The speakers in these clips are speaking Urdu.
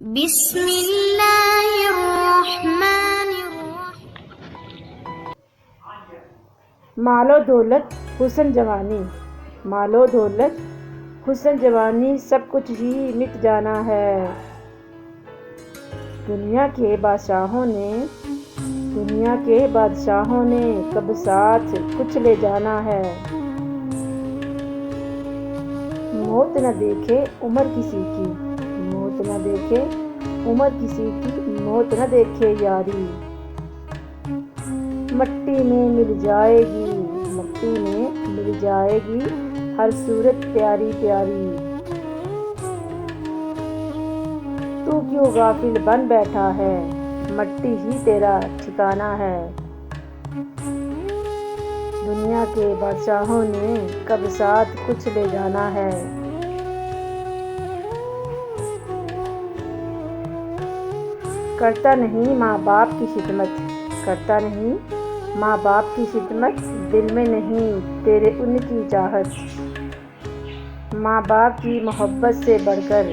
بسم اللہ الرحمن الرحیم۔ مال و دولت حسن جوانی، مال و دولت حسن جوانی سب کچھ ہی مٹ جانا ہے۔ دنیا کے بادشاہوں نے کب ساتھ کچھ لے جانا ہے۔ موت نہ دیکھے عمر کسی کی، موت نہ دیکھے عمر کسی کی، موت نہ دیکھے یاری۔ مٹی میں مل جائے گی، مٹی میں مل جائے گی ہر صورت پیاری پیاری۔ تو کیوں غافل بن بیٹھا ہے، مٹی ہی تیرا ٹھکانہ ہے۔ دنیا کے بادشاہوں نے کب ساتھ کچھ لے جانا ہے۔ کرتا نہیں ماں باپ کی خدمت، کرتا نہیں ماں باپ کی خدمت، دل میں نہیں تیرے ان کی چاہت۔ ماں باپ کی محبت سے بڑھ کر،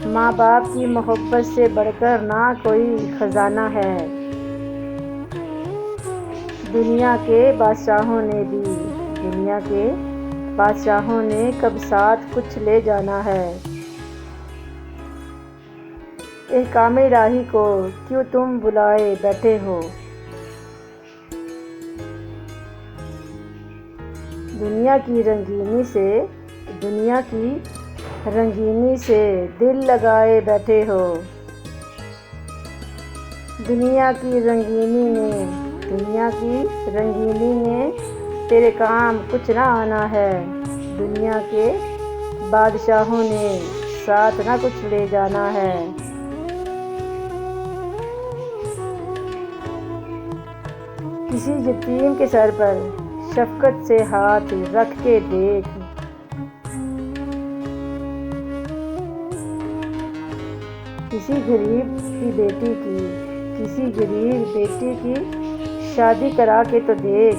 ماں باپ کی محبت سے بڑھ کر نہ کوئی خزانہ ہے۔ دنیا کے بادشاہوں نے بھی، دنیا کے بادشاہوں نے کب ساتھ کچھ لے جانا ہے۔ احکام الہی کو کیوں تم بلائے بیٹھے ہو۔ دنیا کی رنگینی سے، دنیا کی رنگینی سے دل لگائے بیٹھے ہو۔ دنیا کی رنگینی نے، دنیا کی رنگینی نے تیرے کام کچھ نہ آنا ہے۔ دنیا کے بادشاہوں نے ساتھ نہ کچھ لے جانا ہے۔ کسی یتیم کے سر پر شفقت سے ہاتھ رکھ کے دیکھ، کسی غریب کی بیٹی کی، کسی غریب بیٹی کی شادی کرا کے تو دیکھ۔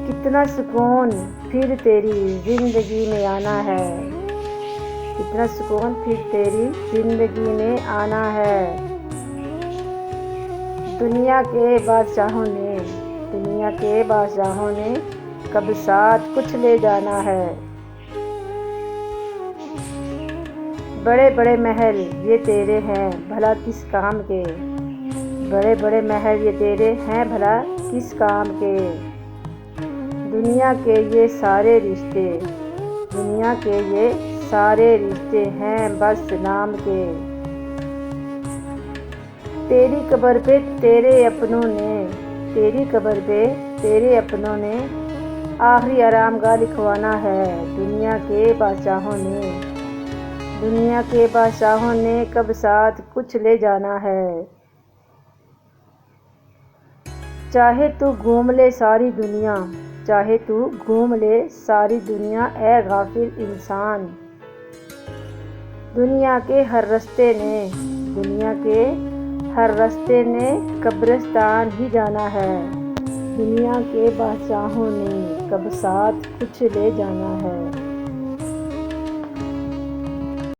کتنا سکون پھر تیری زندگی میں آنا ہے، کتنا سکون پھر تیری زندگی میں آنا ہے۔ دنیا کے بادشاہوں نے، دنیا کے بادشاہوں نے کب ساتھ کچھ لے جانا ہے۔ بڑے بڑے محل یہ تیرے ہیں بھلا کس کام کے، بڑے بڑے محل یہ تیرے ہیں بھلا کس کام کے۔ دنیا کے یہ سارے رشتے، دنیا کے یہ سارے رشتے ہیں بس نام کے۔ تیری قبر پہ تیرے اپنوں نے، تیری قبر پہ تیرے اپنوں نے آخری آرام گاہ لکھوانا ہے۔ دنیا کے بادشاہوں نے، دنیا کے بادشاہوں نے کب ساتھ کچھ لے جانا ہے۔ چاہے تو گھوم لے ساری دنیا، چاہے تو گھوم لے ساری دنیا اے غافل انسان۔ دنیا کے ہر رستے نے، دنیا کے ہر رستے نے قبرستان ہی جانا ہے۔ دنیا کے بادشاہوں نے کب ساتھ کچھ لے جانا ہے۔